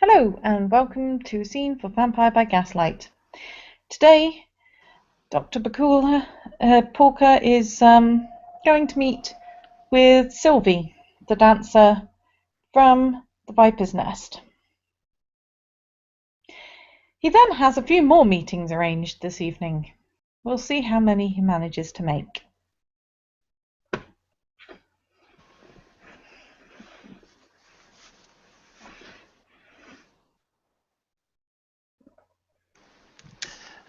Hello and welcome to Scene for Vampire by Gaslight. Today, Dr. Bakula Polka is going to meet with Sylvie, the dancer from the Viper's Nest. He then has a few more meetings arranged this evening. We'll see how many he manages to make.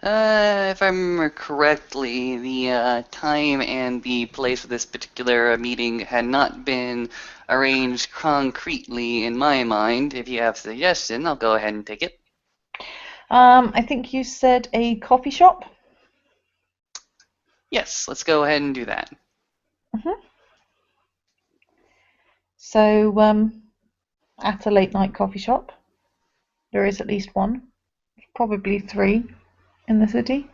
If I remember correctly, the time and the place for this particular meeting had not been arranged concretely in my mind. If you have a suggestion, I'll go ahead and take it. I think you said a coffee shop? Yes, let's go ahead and do that. So, at a late night coffee shop, there is at least one, probably three in the city.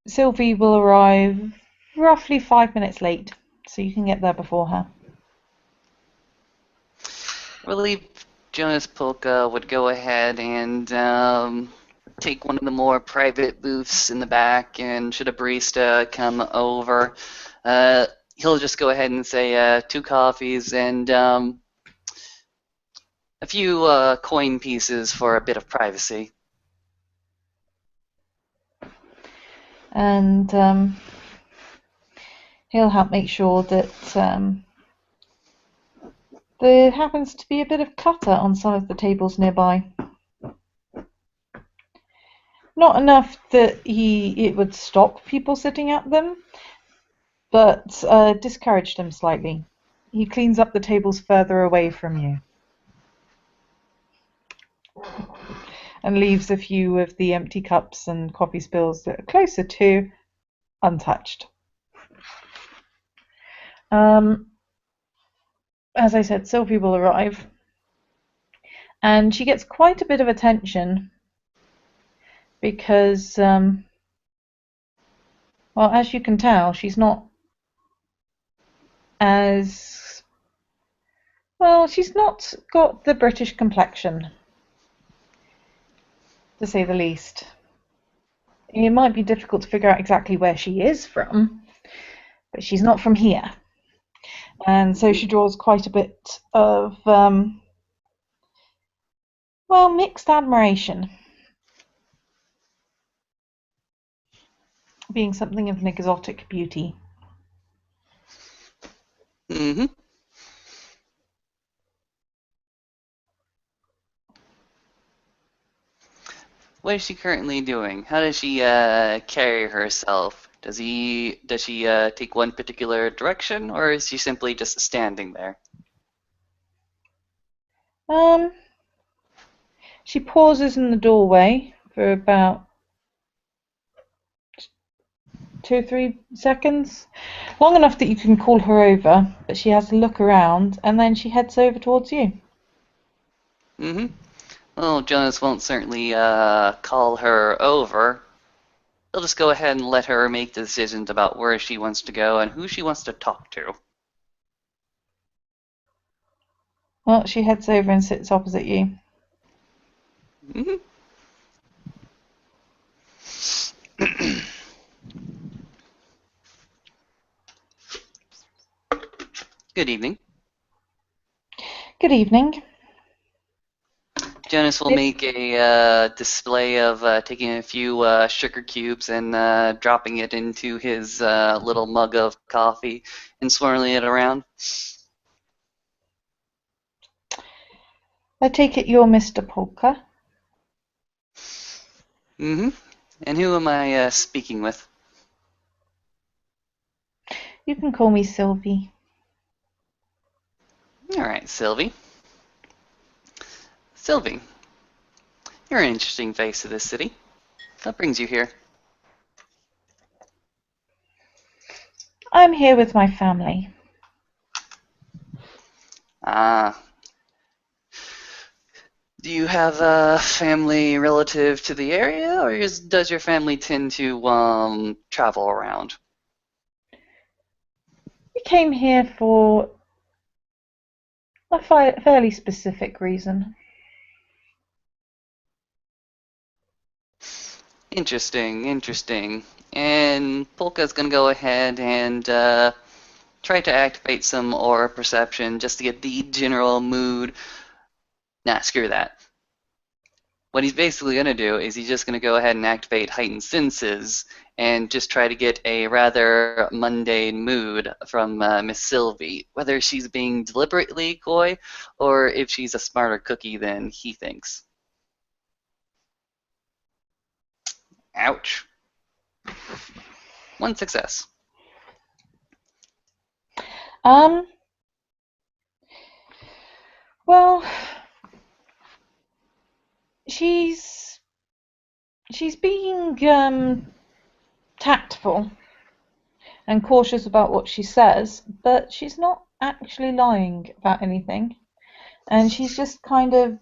Sylvie will arrive roughly 5 minutes late, so you can get there before her. I believe Jonas Polka would go ahead and take one of the more private booths in the back, and should a barista come over, he'll just go ahead and say 2 coffees and a few coin pieces for a bit of privacy. And he'll help make sure that there happens to be a bit of clutter on some of the tables nearby. Not enough that it would stop people sitting at them, but discourage them slightly. He cleans up the tables further away from you and leaves a few of the empty cups and coffee spills that are closer to untouched. As I said, Sylvie will arrive, and she gets quite a bit of attention because, well, as you can tell, she's not she's not got the British complexion, to say the least. It might be difficult to figure out exactly where she is from, but she's not from here. And so she draws quite a bit of, mixed admiration, being something of an exotic beauty. Mm-hmm. What is she currently doing? How does she carry herself? Does she take one particular direction, or is she simply just standing there? She pauses in the doorway for about 2 or 3 seconds, long enough that you can call her over, but she has to look around, and then she heads over towards you. Mm-hmm. Well, Jonas won't certainly call her over. He'll just go ahead and let her make the decisions about where she wants to go and who she wants to talk to. Well, she heads over and sits opposite you. Mm-hmm. Good evening. Good evening. Jonas will make a display of taking a few sugar cubes and dropping it into his little mug of coffee and swirling it around. I take it you're Mr. Polka? Mm-hmm. And who am I speaking with? You can call me Sylvie. All right, Sylvie. Sylvie, you're an interesting face to this city. What brings you here? I'm here with my family. Ah. Do you have a family relative to the area, or does your family tend to travel around? We came here for a fairly specific reason. Interesting, interesting. And Polka's gonna go ahead and try to activate some aura perception just to get the general mood. Nah, screw that. What he's basically going to do is he's just going to go ahead and activate heightened senses and just try to get a rather mundane mood from Miss Sylvie, whether she's being deliberately coy or if she's a smarter cookie than he thinks. Ouch. One success. Well, she's being tactful and cautious about what she says, but she's not actually lying about anything. And she's just kind of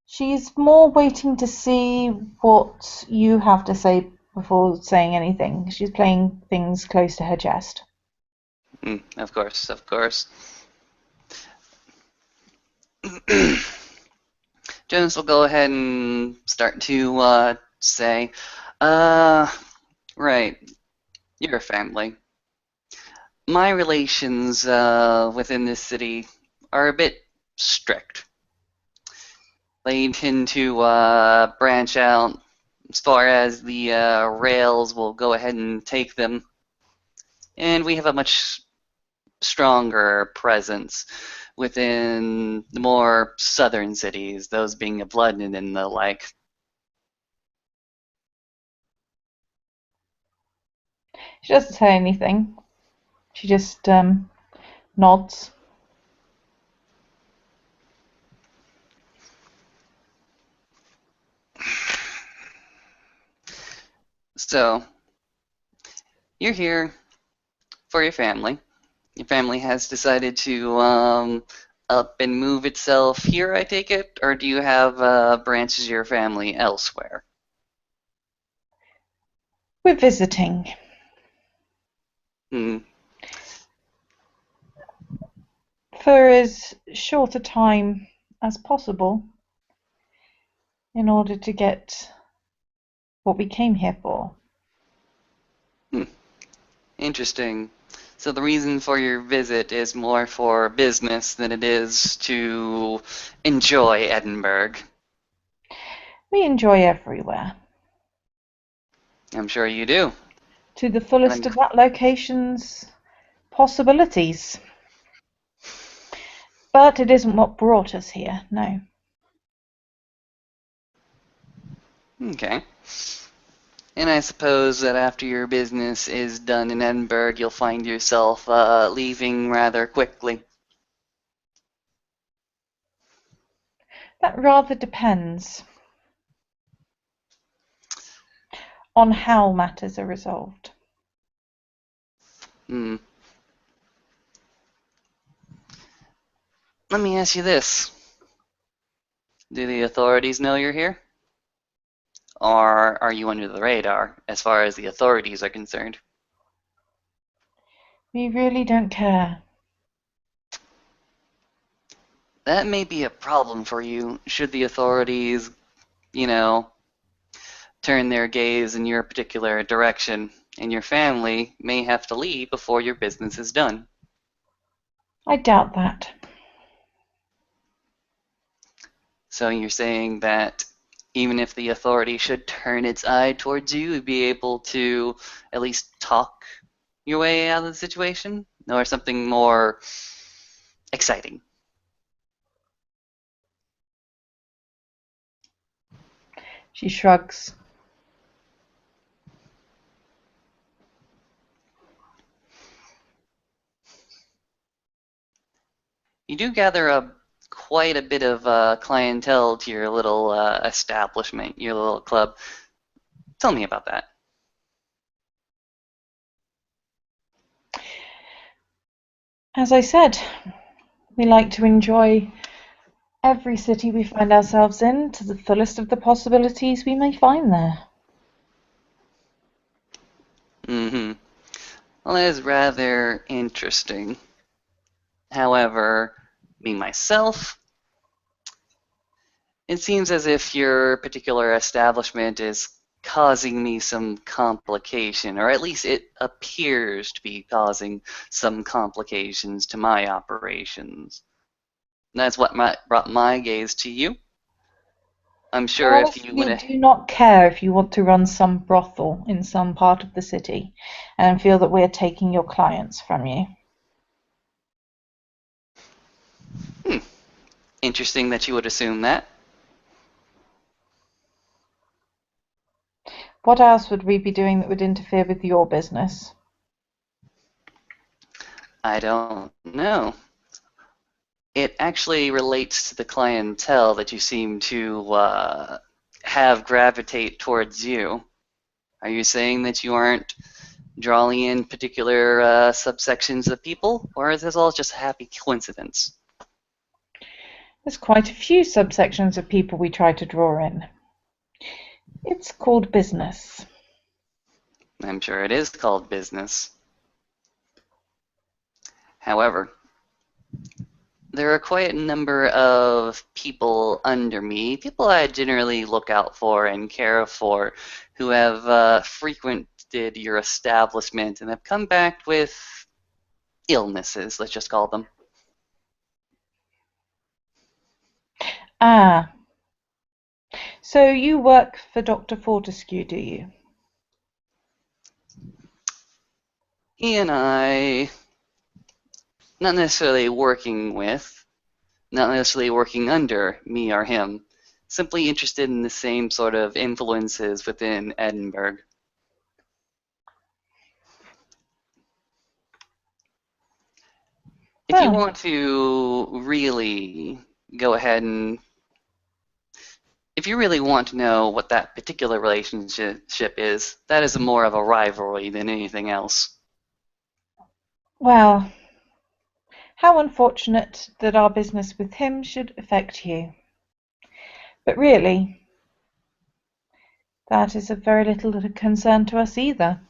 she's more waiting to see what you have to say before saying anything. She's playing things close to her chest. Of course, of course. Jonas will go ahead and start to say, right, you're a family. My relations within this city are a bit strict. They tend to branch out as far as the rails will go ahead and take them, and we have a much stronger presence within the more southern cities, those being of London and the like. She doesn't say anything. She just nods. So, you're here for your family. Your family has decided to up and move itself here, I take it? Or do you have branches of your family elsewhere? We're visiting. Hmm. For as short a time as possible in order to get what we came here for. Interesting. So the reason for your visit is more for business than it is to enjoy Edinburgh. We enjoy everywhere. I'm sure you do. To the fullest of that location's possibilities. But it isn't what brought us here, no. Okay. And I suppose that after your business is done in Edinburgh, you'll find yourself leaving rather quickly. That rather depends on how matters are resolved. Hmm. Let me ask you this. Do the authorities know you're here? Or are you under the radar as far as the authorities are concerned? We really don't care. That may be a problem for you should the authorities, you know, turn their gaze in your particular direction, and your family may have to leave before your business is done. I doubt that. So you're saying that even if the authority should turn its eye towards you, you'd be able to at least talk your way out of the situation? Or something more exciting? She shrugs. You do gather quite a bit of clientele to your little establishment, your little club. Tell me about that. As I said, we like to enjoy every city we find ourselves in to the fullest of the possibilities we may find there. Mm-hmm. Well, that is rather interesting. However, me myself, it seems as if your particular establishment is causing me some complication, or at least it appears to be causing some complications to my operations. That's what brought my gaze to you. I'm I sure if you would honestly have. do not care if you want to run some brothel in some part of the city and feel that we're taking your clients from you. Hmm, interesting that you would assume that. What else would we be doing that would interfere with your business? I don't know. It actually relates to the clientele that you seem to have gravitate towards you. Are you saying that you aren't drawing in particular subsections of people, or is this all just a happy coincidence? There's quite a few subsections of people we try to draw in. It's called business. I'm sure it is called business. However, there are quite a number of people under me, people I generally look out for and care for, who have frequented your establishment and have come back with illnesses, let's just call them. Ah, so you work for Dr. Fortescue, do you? He and I, not necessarily working with, not necessarily working under me or him, simply interested in the same sort of influences within Edinburgh. If you Well, want to really go ahead and if you really want to know what that particular relationship is, that is more of a rivalry than anything else. well, how unfortunate that our business with him should affect you. But really, that is of very little concern to us either.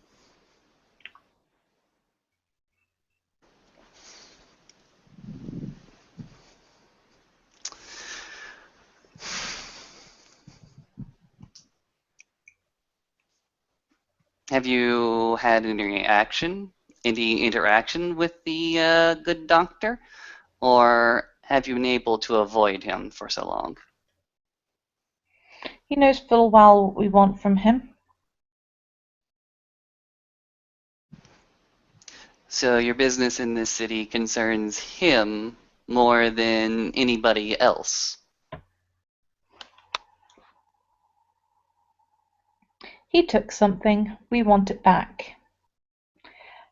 Have you had any interaction with the good doctor, or have you been able to avoid him for so long? He knows full well what we want from him. So your business in this city concerns him more than anybody else. He took something, we want it back.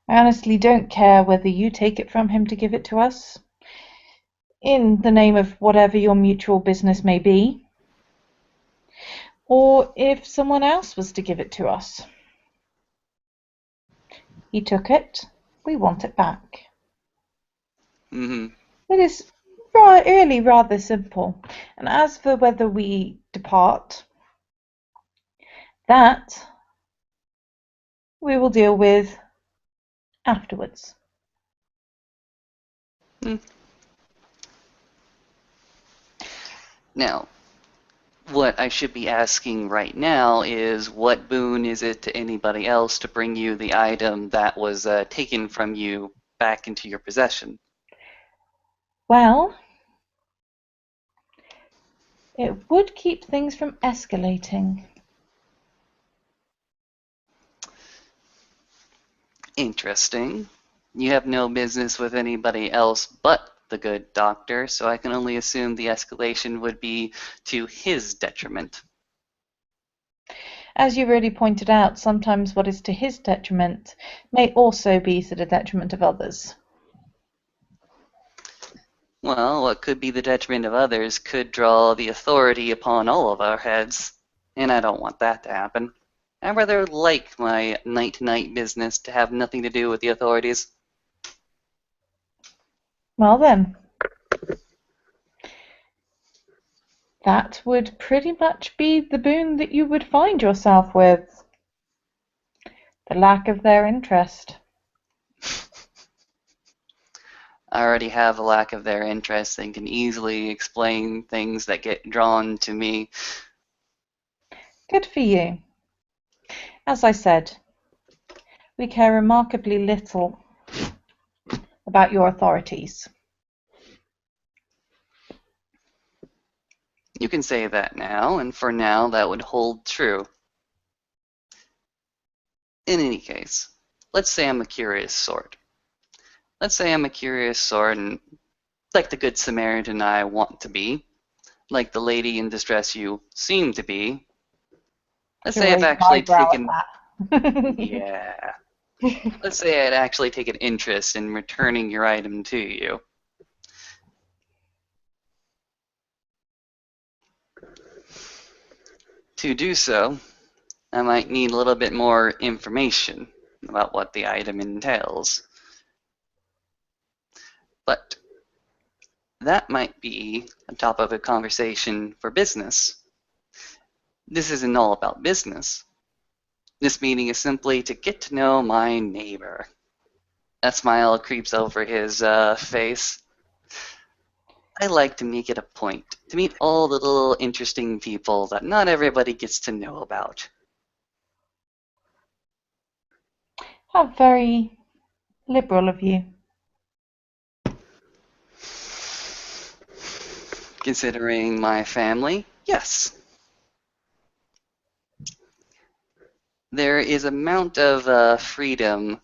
I honestly don't care whether you take it from him to give it to us, in the name of whatever your mutual business may be, or if someone else was to give it to us. He took it, we want it back. Mm-hmm. It is really rather simple. And as for whether we depart, that we will deal with afterwards. Mm. Now, what I should be asking right now is what boon is it to anybody else to bring you the item that was taken from you back into your possession? Well, it would keep things from escalating. Interesting. You have no business with anybody else but the good doctor, so I can only assume the escalation would be to his detriment. As you already pointed out, sometimes what is to his detriment may also be to the detriment of others. Well, what could be the detriment of others could draw the authority upon all of our heads, and I don't want that to happen. I rather like my night-to-night business to have nothing to do with the authorities. Well then, that would pretty much be the boon that you would find yourself with. The lack of their interest. I already have a lack of their interest and can easily explain things that get drawn to me. Good for you. As I said, we care remarkably little about your authorities. You can say that now, and for now that would hold true. In any case, let's say I'm a curious sort. Let's say I'm a curious sort and like the Good Samaritan I want to be, like the lady in distress you seem to be. Let's She'll say I've raise an actually eyebrow taken, at that. yeah, let's say I'd actually taken interest in returning your item to you. To do so, I might need a little bit more information about what the item entails. But that might be a top of a conversation for business. This isn't all about business. This meeting is simply to get to know my neighbor. A smile creeps over his face. I like to make it a point to meet all the little interesting people that not everybody gets to know about. How very liberal of you. Considering my family, yes. There is an amount of freedom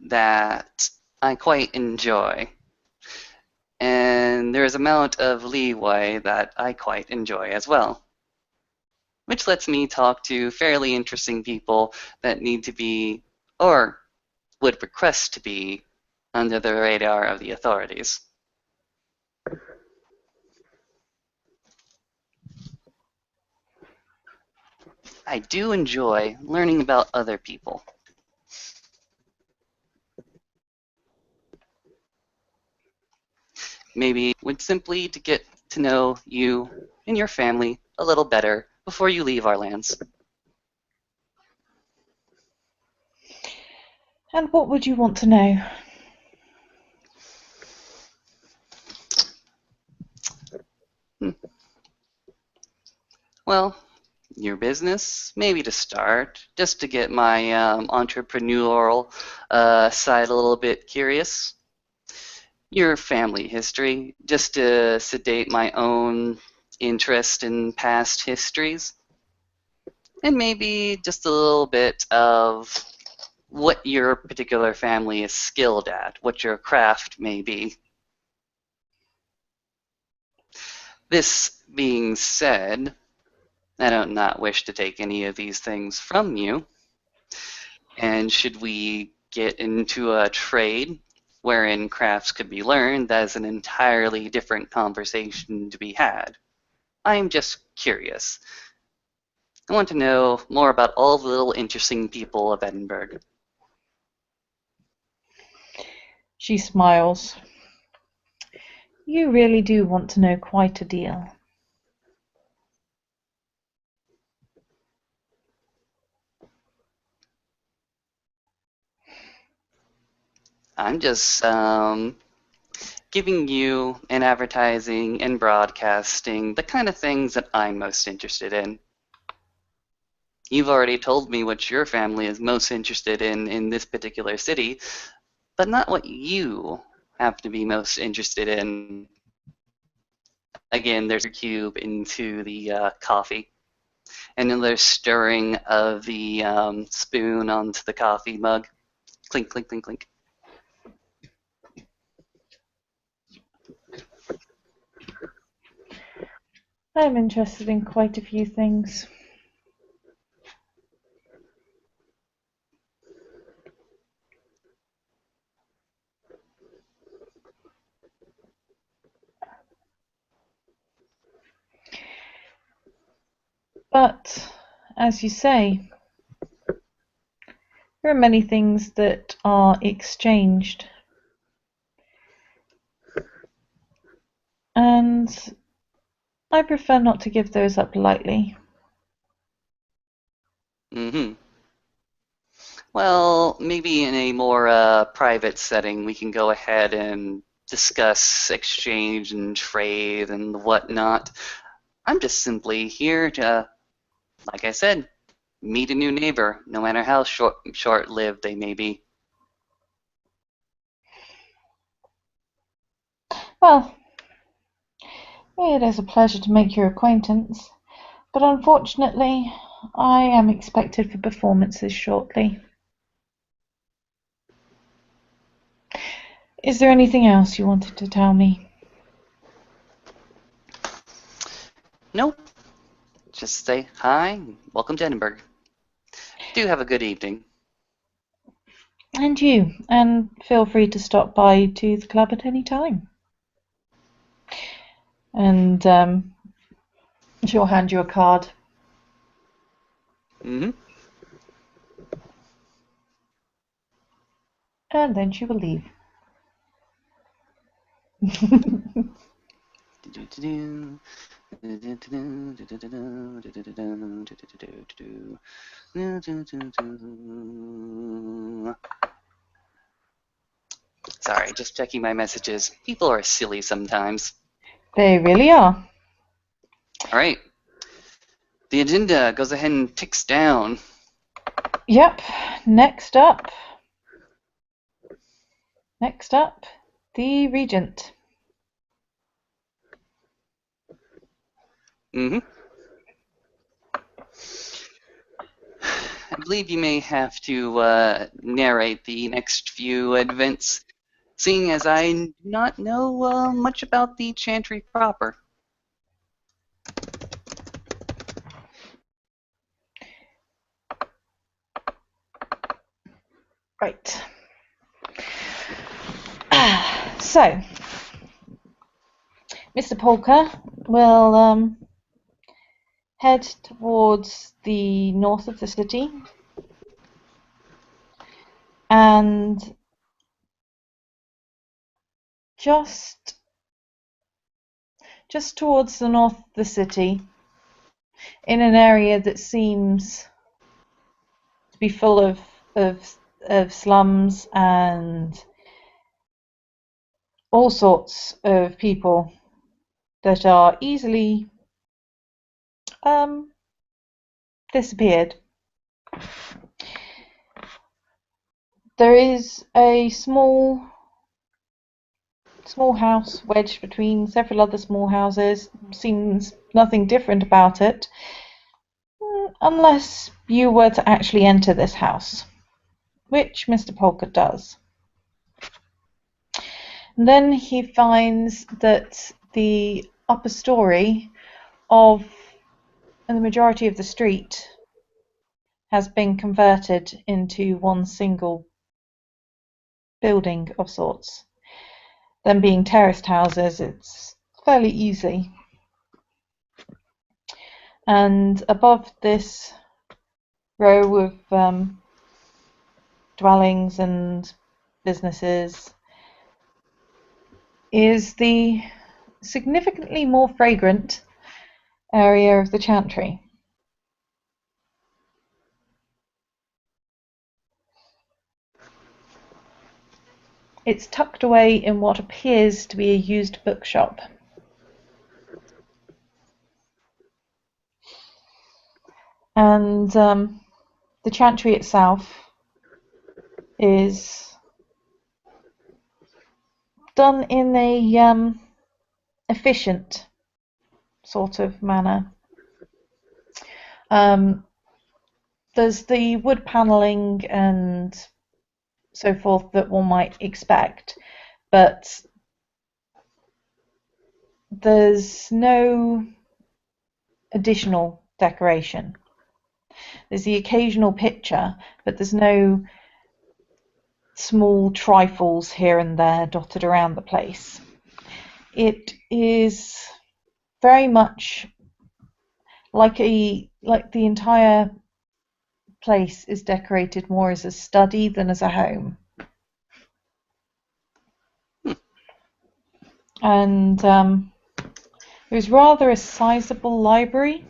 that I quite enjoy. And there is an amount of leeway that I quite enjoy as well. Which lets me talk to fairly interesting people that need to be, or would request to be, under the radar of the authorities. I do enjoy learning about other people. Maybe would simply to get to know you and your family a little better before you leave our lands. And what would you want to know? Hmm. Well, your business, maybe to start, just to get my entrepreneurial side a little bit curious. Your family history, just to sedate my own interest in past histories. And maybe just a little bit of what your particular family is skilled at, what your craft may be. This being said, I do not wish to take any of these things from you. And should we get into a trade wherein crafts could be learned, that is an entirely different conversation to be had. I'm just curious. I want to know more about all the little interesting people of Edinburgh. She smiles. You really do want to know quite a deal. I'm just giving you and advertising and broadcasting the kind of things that I'm most interested in. You've already told me what your family is most interested in this particular city, but not what you have to be most interested in. Again, there's a cube into the coffee, and then there's stirring of the spoon onto the coffee mug. Clink, clink, clink, clink. I'm interested in quite a few things. But, as you say, there are many things that are exchanged. And I prefer not to give those up lightly. Mm-hmm. Well, maybe in a more private setting, we can go ahead and discuss exchange and trade and whatnot. I'm just simply here to, like I said, meet a new neighbor, no matter how short-lived they may be. Well, it is a pleasure to make your acquaintance, but unfortunately, I am expected for performances shortly. Is there anything else you wanted to tell me? Nope. Just say hi, welcome to Edinburgh. Do have a good evening. And you, and feel free to stop by to the club at any time. And she'll hand you a card. Mm-hmm. And then she will leave. Sorry, just checking my messages. People are silly sometimes. They really are. All right. The agenda goes ahead and ticks down. Yep. Next up, the Regent. Mm-hmm. I believe you may have to narrate the next few events, seeing as I do not know much about the Chantry proper. Right. So, Mr. Polka will head towards the north of the city and just towards the north of the city, in an area that seems to be full of slums and all sorts of people that are easily disappeared. There is a small house wedged between several other small houses. Seems nothing different about it, unless you were to actually enter this house, which Mr. Polka does. And then he finds that the upper story of the majority of the street has been converted into one single building of sorts. Them being terraced houses, it's fairly easy. And above this row of dwellings and businesses is the significantly more fragrant area of the Chantry. It's tucked away in what appears to be a used bookshop. And the Chantry itself is done in a efficient sort of manner. There's the wood panelling and so forth that one might expect, but there's no additional decoration. There's the occasional picture, but there's no small trifles here and there dotted around the place. It is very much like the entire place is decorated more as a study than as a home. And it was rather a sizable library,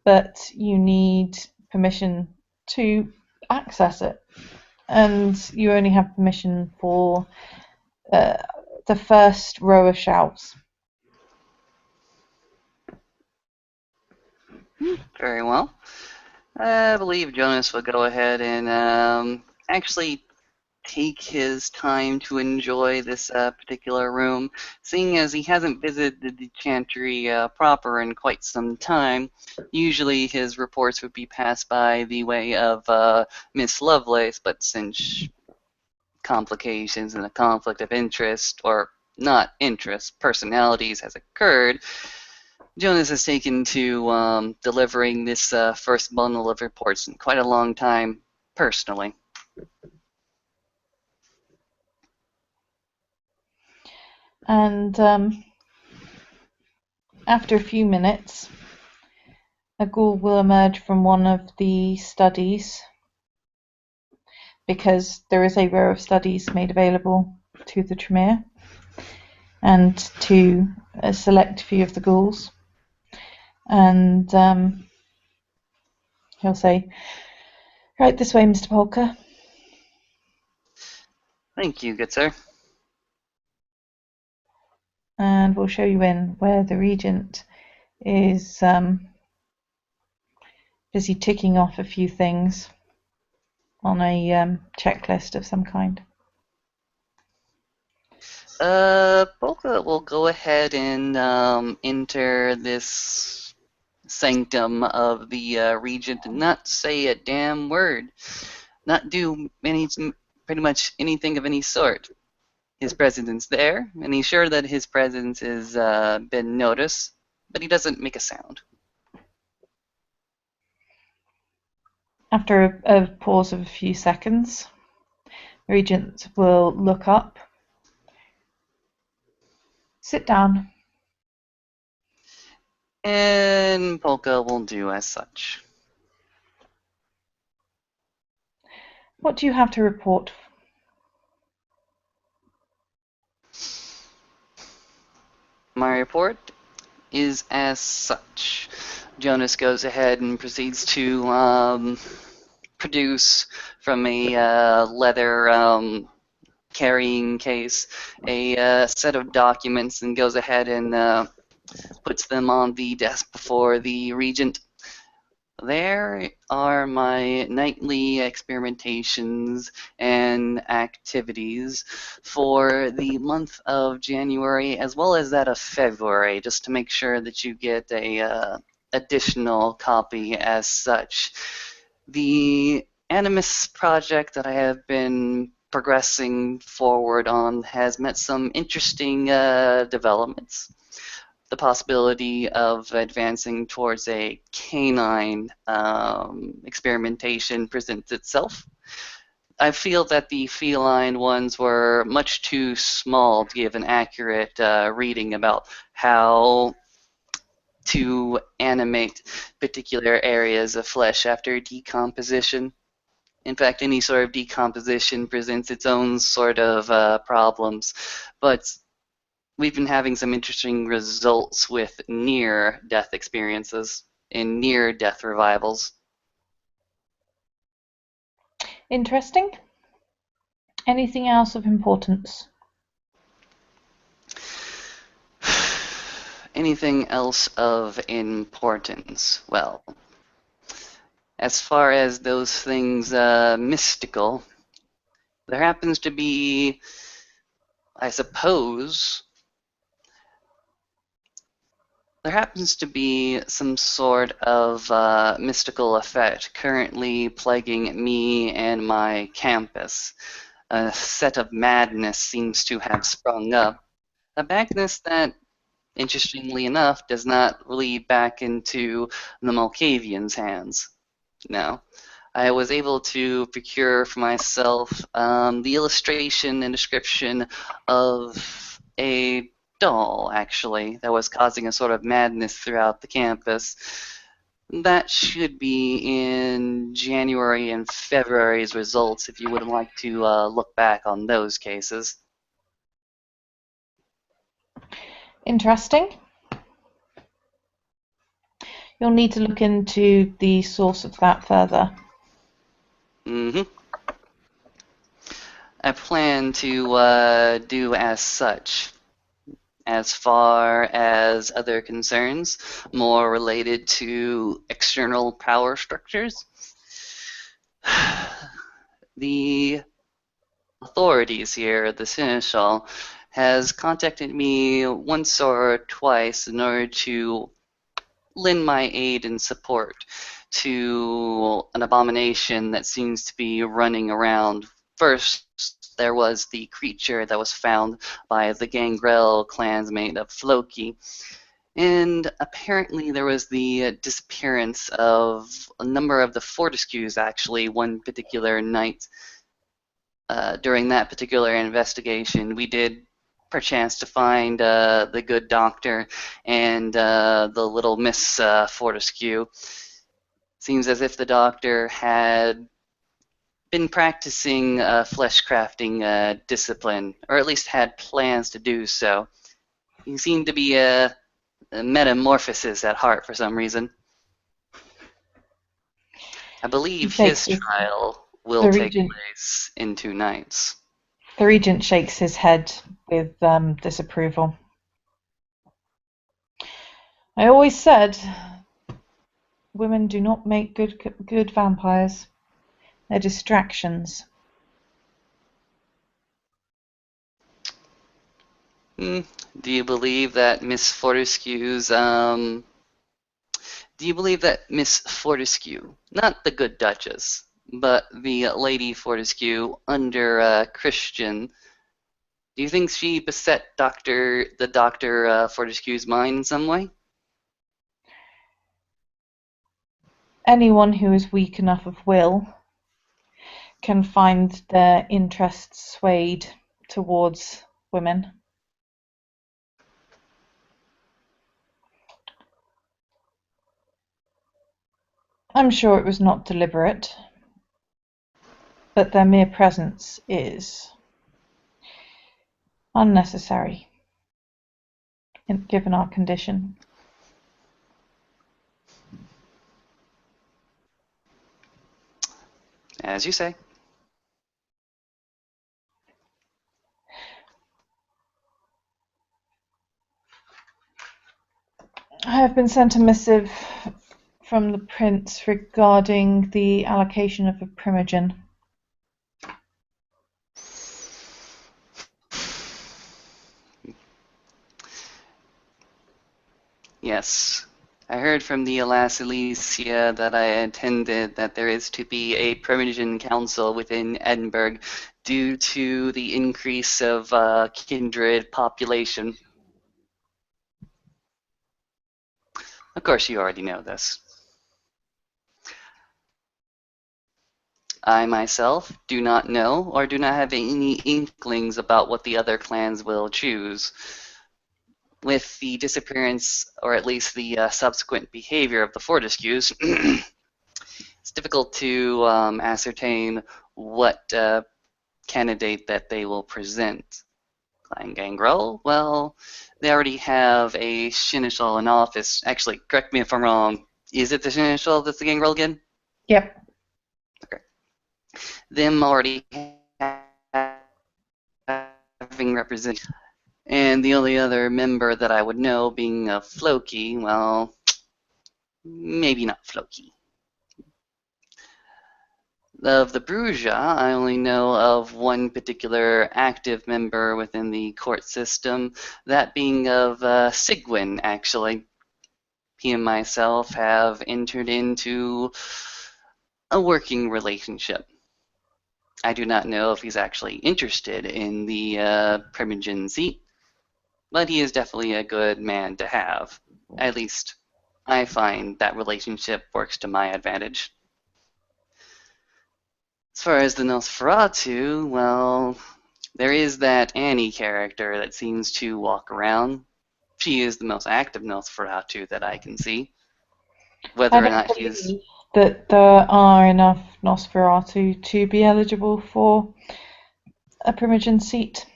but you need permission to access it, and you only have permission for the first row of shelves. Very well. I believe Jonas will go ahead and actually take his time to enjoy this particular room, seeing as he hasn't visited the chantry proper in quite some time. Usually his reports would be passed by the way of Miss Lovelace, but since complications and a conflict of interest, or not interest, personalities has occurred, Jonas has taken to delivering this first bundle of reports in quite a long time personally. And after a few minutes, a ghoul will emerge from one of the studies, because there is a row of studies made available to the Tremere and to a select few of the ghouls. And he'll say, "Right this way, Mr. Polka." Thank you, good sir. And we'll show you in where the Regent is busy ticking off a few things on a checklist of some kind. Polka will go ahead and enter this sanctum of the Regent and not say a damn word, not do pretty much anything of any sort. His presence there, and he's sure that his presence has been noticed, but he doesn't make a sound. After a pause of a few seconds, the Regent will look up, sit down, And Polka will do as such. "What do you have to report?" My report is as such. Jonas goes ahead and proceeds to produce from a leather carrying case a set of documents and goes ahead and puts them on the desk before the Regent. There are my nightly experimentations and activities for the month of January as well as that of February, just to make sure that you get a additional copy as such. The Animus project that I have been progressing forward on has met some interesting developments. The possibility of advancing towards a canine experimentation presents itself. I feel that the feline ones were much too small to give an accurate reading about how to animate particular areas of flesh after decomposition. In fact, any sort of decomposition presents its own sort of problems, but we've been having some interesting results with near-death experiences and near-death revivals. Interesting. Anything else of importance? Anything else of importance? Well, as far as those things mystical, there happens to be, I suppose, there happens to be some sort of mystical effect currently plaguing me and my campus. A set of madness seems to have sprung up. A madness that, interestingly enough, does not lead back into the Malkavians' hands. No. I was able to procure for myself the illustration and description of a doll, actually, that was causing a sort of madness throughout the campus. That should be in January and February's results if you would like to look back on those cases. Interesting. You'll need to look into the source of that further. Mm-hmm. I plan to do as such. As far as other concerns, more related to external power structures, the authorities here, the Seneschal, has contacted me once or twice in order to lend my aid and support to an abomination that seems to be running around. First, there was the creature that was found by the Gangrel clansmate of Floki. And apparently there was the disappearance of a number of the Fortescues, actually, one particular night. During that particular investigation, we did perchance to find the good doctor and the little Miss Fortescue. Seems as if the doctor had been practicing flesh crafting discipline, or at least had plans to do so. He seemed to be a metamorphosis at heart for some reason. I believe his trial will take place in 2 nights. The Regent shakes his head with disapproval. I always said women do not make good vampires. They're distractions. Do you believe that Miss Fortescue's do you believe that Miss Fortescue, not the good Duchess, but the Lady Fortescue under Christian, do you think she beset the Doctor Fortescue's mind in some way? Anyone who is weak enough of will can find their interests swayed towards women. I'm sure it was not deliberate, but their mere presence is unnecessary, given our condition. As you say. I have been sent a missive from the Prince regarding the allocation of a primogen. Yes. I heard from the Alas Elysia that I attended that there is to be a primogen council within Edinburgh due to the increase of kindred population. Of course, you already know this. I myself do not know or do not have any inklings about what the other clans will choose. With the disappearance, or at least the subsequent behavior of the Fortescues, it's difficult to ascertain what candidate that they will present. Clan Gangrel, well, they already have a Seneschal in office. Actually, correct me if I'm wrong. Is it the Seneschal that's the Gangrel again? Yep. Okay. Them already having represented. And the only other member that I would know being Floki, well, maybe not Floki. Of the Bruja, I only know of one particular active member within the court system, that being of Sigwin, actually. He and myself have entered into a working relationship. I do not know if he's actually interested in the Primogen seat, but he is definitely a good man to have. At least, I find that relationship works to my advantage. As far as the Nosferatu, well, there is that Annie character that seems to walk around. She is the most active Nosferatu that I can see. Whether I or don't not believe he's... that there are enough Nosferatu to be eligible for a primogen seat.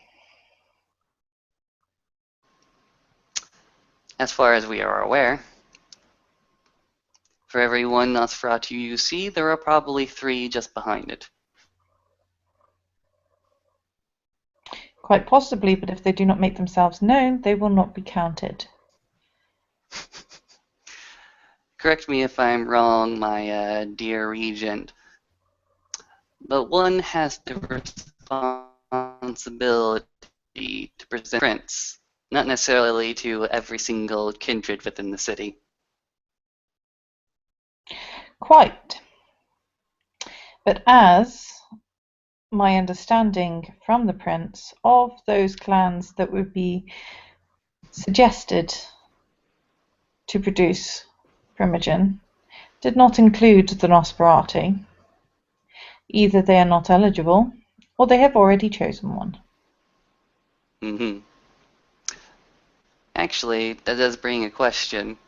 As far as we are aware, for every one Nosferatu you see, there are probably 3 just behind it. Quite possibly, but if they do not make themselves known, they will not be counted. Correct me if I'm wrong, my dear regent, but one has the responsibility to present prince, not necessarily to every single kindred within the city. Quite. But as my understanding from the prince of those clans that would be suggested to produce Primogen did not include the Nosferatu. Either they are not eligible, or they have already chosen one. Mm-hmm. Actually, that does bring a question.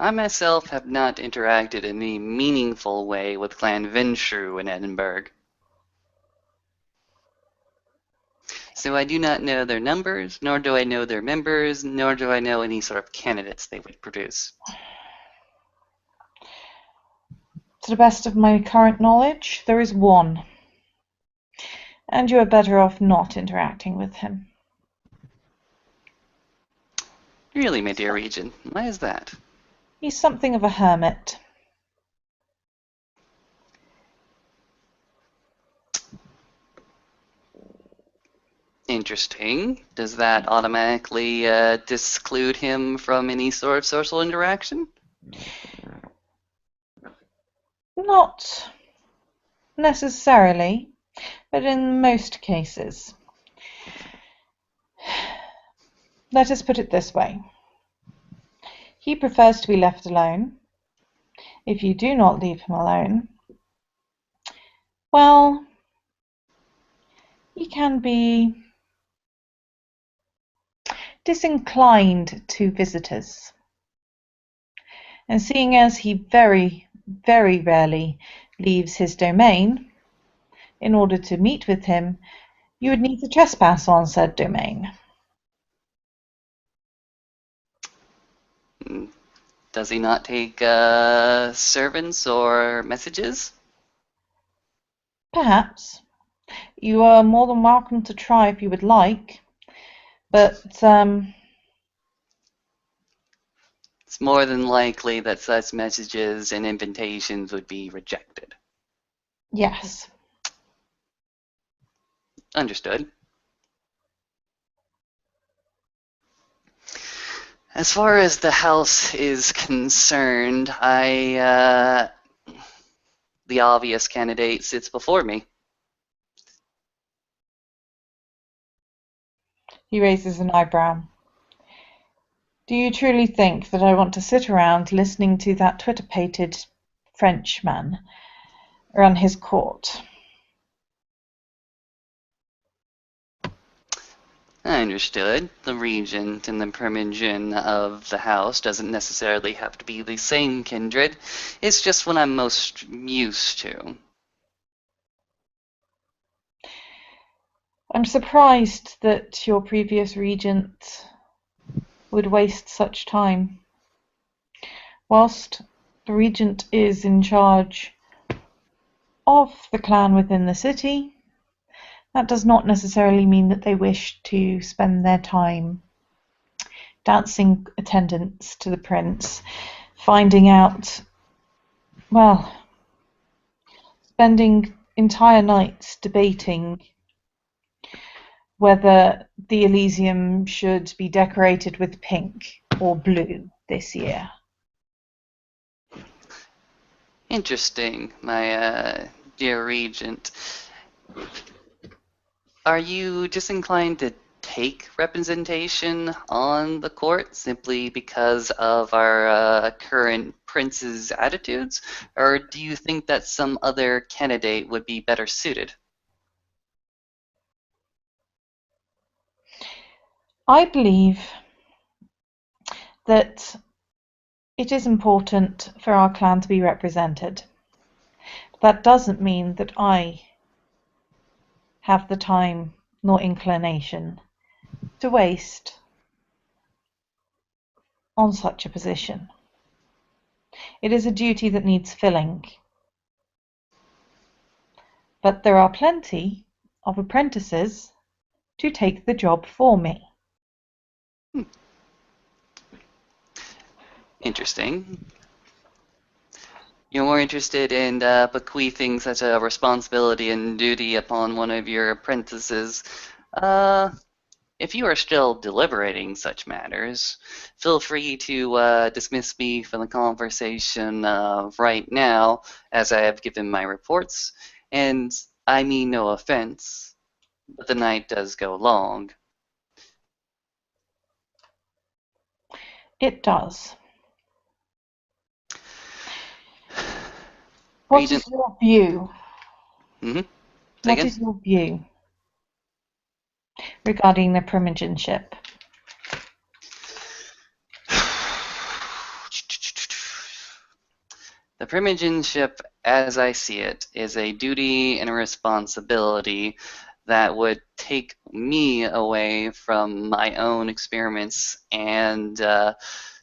I myself have not interacted in any meaningful way with Clan Ventrue in Edinburgh. So I do not know their numbers, nor do I know their members, nor do I know any sort of candidates they would produce. To the best of my current knowledge, there is one, and you are better off not interacting with him. Really, my dear Regent, why is that? He's something of a hermit. Interesting. Does that automatically disclude him from any sort of social interaction? Not necessarily, but in most cases. Let us put it this way. He prefers to be left alone. If you do not leave him alone, well, he can be disinclined to visitors. And seeing as he very, very rarely leaves his domain, in order to meet with him, you would need to trespass on said domain. Does he not take servants or messages? Perhaps. You are more than welcome to try if you would like, but It's more than likely that such messages and invitations would be rejected. yes. Understood. As far as the house is concerned, the obvious candidate sits before me. He raises an eyebrow. Do you truly think that I want to sit around listening to that twitter-pated Frenchman run his court? I understood. The regent and the primogen of the house doesn't necessarily have to be the same kindred. It's just what I'm most used to. I'm surprised that your previous regent would waste such time. Whilst the regent is in charge of the clan within the city, that does not necessarily mean that they wish to spend their time dancing attendance to the prince, finding out, well, spending entire nights debating whether the Elysium should be decorated with pink or blue this year. Interesting, my dear regent. Are you disinclined to take representation on the court simply because of our current prince's attitudes, or do you think that some other candidate would be better suited? I believe that it is important for our clan to be represented. That doesn't mean that I have the time nor inclination to waste on such a position. It is a duty that needs filling. But there are plenty of apprentices to take the job for me. Interesting. You're more interested in bequeathing such a responsibility and duty upon one of your apprentices. If you are still deliberating such matters, feel free to dismiss me from the conversation right now, as I have given my reports. And I mean no offense, but the night does go long. It does. What Regent, is your view? say What again? is your view regarding the primogenship? The primogenship, as I see it, is a duty and a responsibility that would take me away from my own experiments and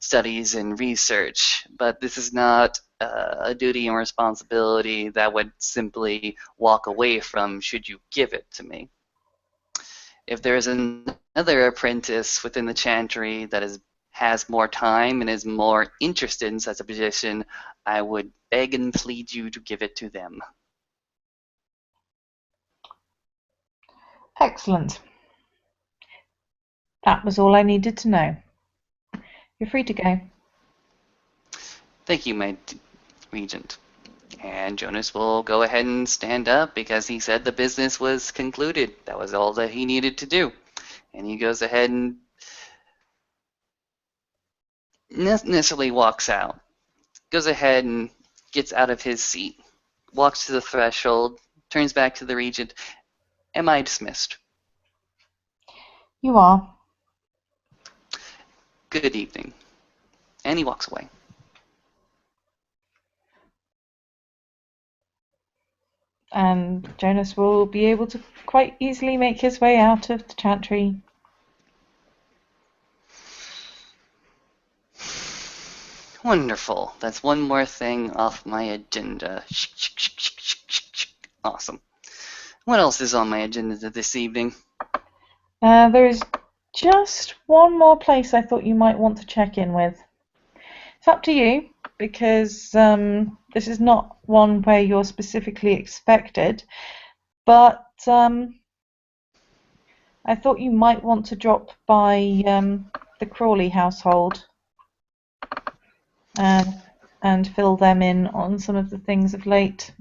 studies and research. But this is not a duty and responsibility that would simply walk away from should you give it to me. If there is another apprentice within the chantry that has more time and is more interested in such a position, I would beg and plead you to give it to them. Excellent. That was all I needed to know. You're free to go. Thank you, my regent. And Jonas will go ahead and stand up because he said the business was concluded. That was all that he needed to do. And he goes ahead and not necessarily walks out. Goes ahead and gets out of his seat, walks to the threshold, turns back to the regent. Am I dismissed? You are. Good evening. And he walks away. And Jonas will be able to quite easily make his way out of the chantry. Wonderful. That's one more thing off my agenda. Awesome. What else is on my agenda this evening? There is just one more place I thought you might want to check in with. It's up to you, because this is not one where you're specifically expected, but I thought you might want to drop by the Crawley household and fill them in on some of the things of late.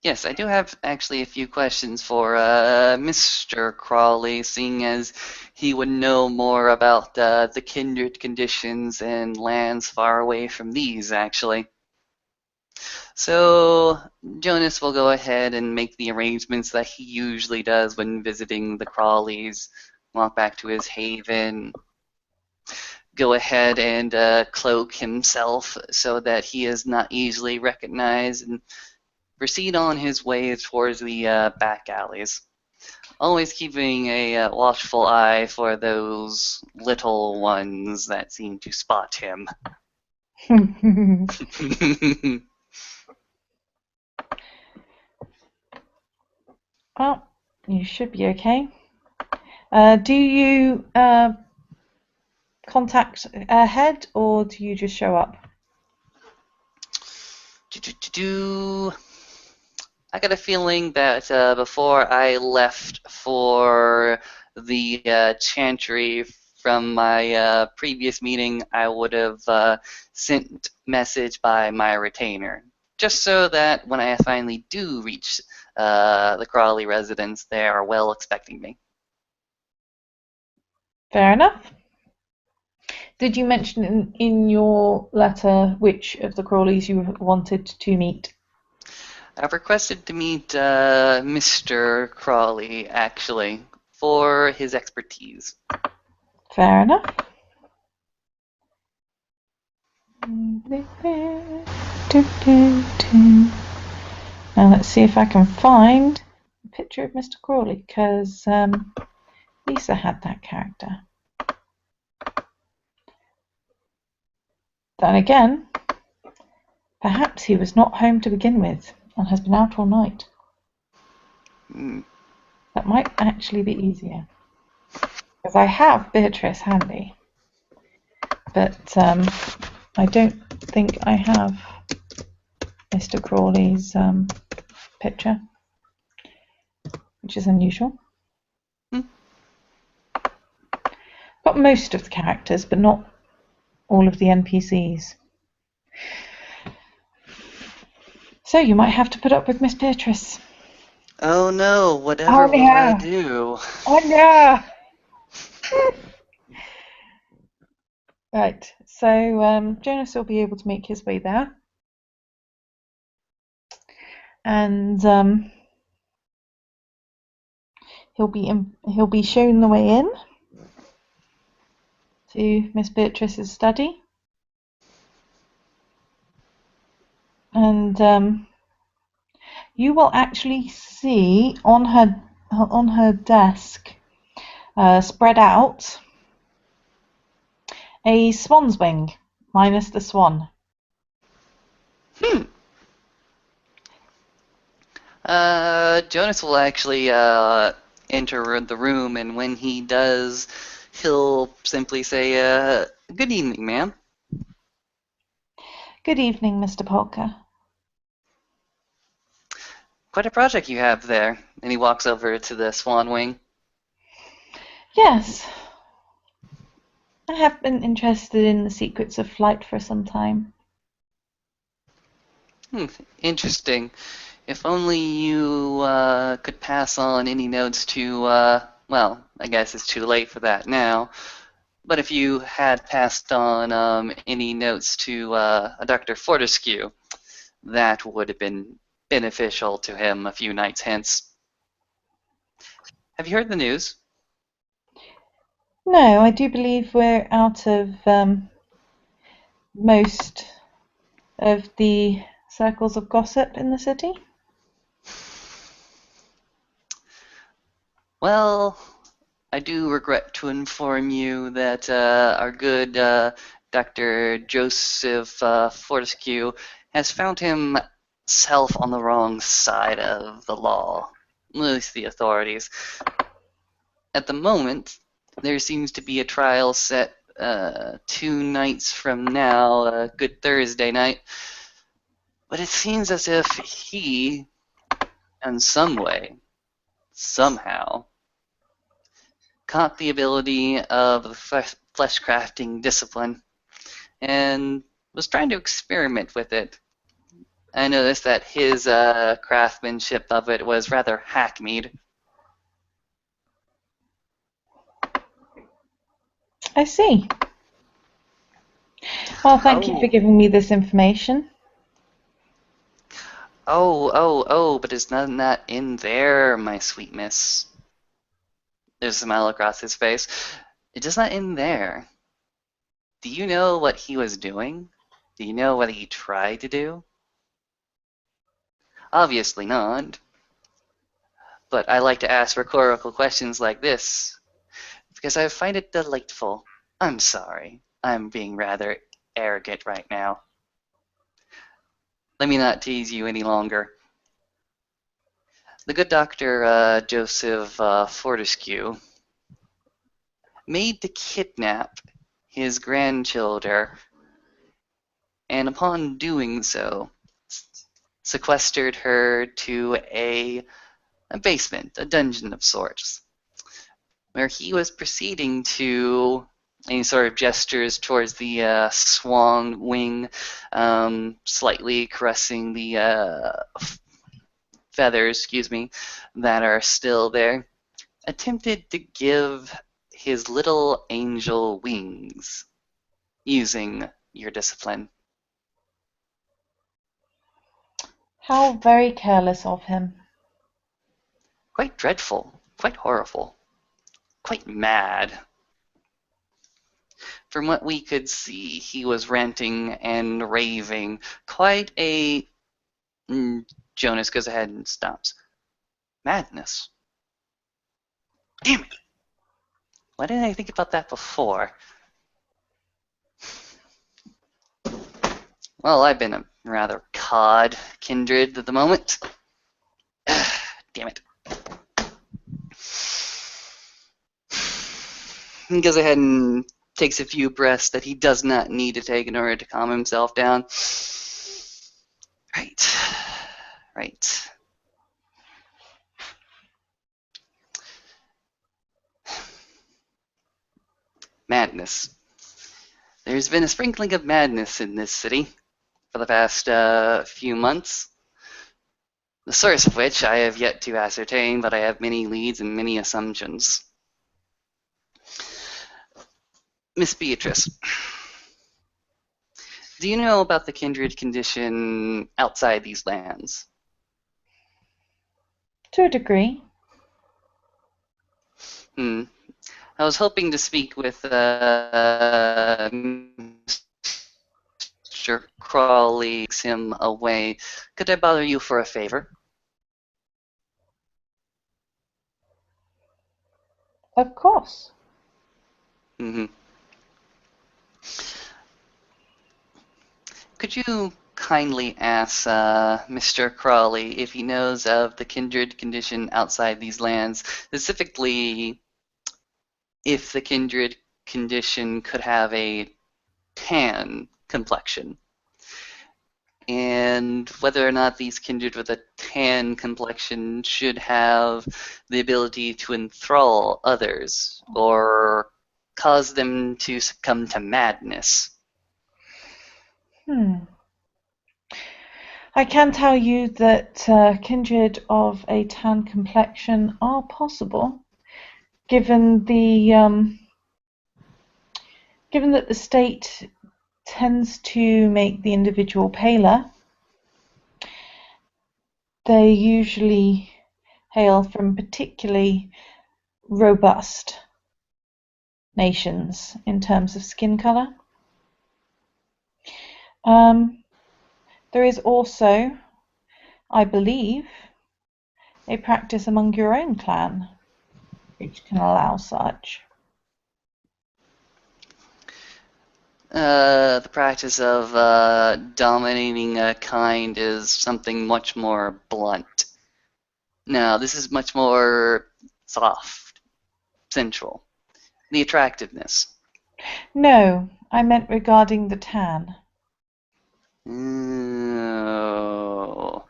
Yes, I do have actually a few questions for Mr. Crawley, seeing as he would know more about the kindred conditions and lands far away from these, actually. So Jonas will go ahead and make the arrangements that he usually does when visiting the Crawleys, walk back to his haven, go ahead and cloak himself so that he is not easily recognized, and proceed on his way towards the back alleys. Always keeping a watchful eye for those little ones that seem to spot him. Well, you should be okay. Do you contact ahead, or do you just show up? I got a feeling that before I left for the chantry from my previous meeting, I would have sent message by my retainer, just so that when I finally do reach the Crawley residence, they are well expecting me. Fair enough. Did you mention in your letter which of the Crawleys you wanted to meet? I've requested to meet Mr. Crawley, actually, for his expertise. Fair enough. Now let's see if I can find a picture of Mr. Crawley, because Lisa had that character. Then again, perhaps he was not home to begin with and has been out all night. That might actually be easier. Because I have Beatrice handy. But I don't think I have Mr. Crawley's picture, which is unusual. Hmm. Got most of the characters, but not all of the NPCs. So you might have to put up with Miss Beatrice. Oh no, whatever will I do? Oh no! Right, so Jonas will be able to make his way there. And he'll be shown the way in to Miss Beatrice's study. And you will actually see on her desk, spread out, a swan's wing minus the swan. Jonas will actually enter the room, and when he does, he'll simply say, "Good evening, ma'am." Good evening, Mr. Polka. Quite a project you have there. And he walks over to the swan wing. Yes, I have been interested in the secrets of flight for some time. Interesting. If only you could pass on any notes to, well, I guess it's too late for that now. But if you had passed on any notes to Dr. Fortescue, that would have been beneficial to him a few nights hence. Have you heard the news? No, I do believe we're out of most of the circles of gossip in the city. Well, I do regret to inform you that our good Dr. Joseph Fortescue has found himself on the wrong side of the law, at least the authorities. At the moment, there seems to be a trial set 2 nights from now, Good Thursday night, but it seems as if he, in some way, somehow, caught the ability of the flesh crafting discipline and was trying to experiment with it. I noticed that his craftsmanship of it was rather hackneyed. I see. Well, thank you for giving me this information. Oh, but it's not in there, my sweet miss. There's a smile across his face. It's just not in there. Do you know what he was doing? Do you know what he tried to do? Obviously not. But I like to ask rhetorical questions like this because I find it delightful. I'm sorry. I'm being rather arrogant right now. Let me not tease you any longer. The good Dr. Joseph Fortescue made to kidnap his grandchildren, and upon doing so, sequestered her to a basement, a dungeon of sorts, where he was proceeding to any sort of gestures towards the swan wing, slightly caressing the feathers, that are still there, attempted to give his little angel wings using your discipline. How very careless of him. Quite dreadful, quite horrible, quite mad. From what we could see, he was ranting and raving. Quite a... Jonas goes ahead and stops. Madness. Damn it! Why didn't I think about that before? Well, I've been a rather cod kindred at the moment. Damn it. He goes ahead and takes a few breaths that he does not need to take in order to calm himself down. Right. Right. Madness. There's been a sprinkling of madness in this city for the past few months, the source of which I have yet to ascertain, but I have many leads and many assumptions. Miss Beatrice, do you know about the kindred condition outside these lands? To a degree. Hmm. I was hoping to speak with Mr. Crawley, takes him away. Could I bother you for a favor? Of course. Mm-hmm. Could you kindly ask Mr. Crawley if he knows of the kindred condition outside these lands, specifically if the kindred condition could have a tan complexion, and whether or not these kindred with a tan complexion should have the ability to enthrall others or cause them to succumb to madness? I can tell you that kindred of a tan complexion are possible, given that the state tends to make the individual paler. They usually hail from particularly robust nations in terms of skin color. There is also, I believe, a practice among your own clan which can allow such. The practice of dominating a kind is something much more blunt. No, this is much more soft, sensual. The attractiveness. No, I meant regarding the tan. Oh.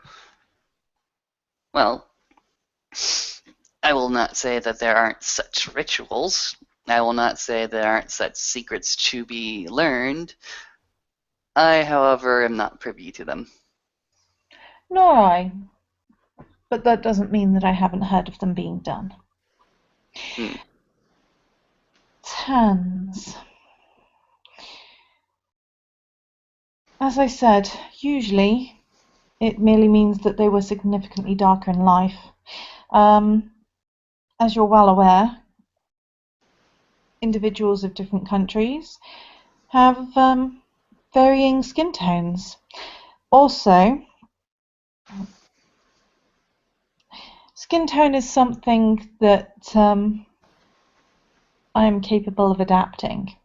Well, I will not say that there aren't such rituals. I will not say there aren't such secrets to be learned. I, however, am not privy to them. Nor I, but that doesn't mean that I haven't heard of them being done. Hmm. Tans. As I said, usually it merely means that they were significantly darker in life. As you're well aware, individuals of different countries have varying skin tones. Also, skin tone is something that I am capable of adapting.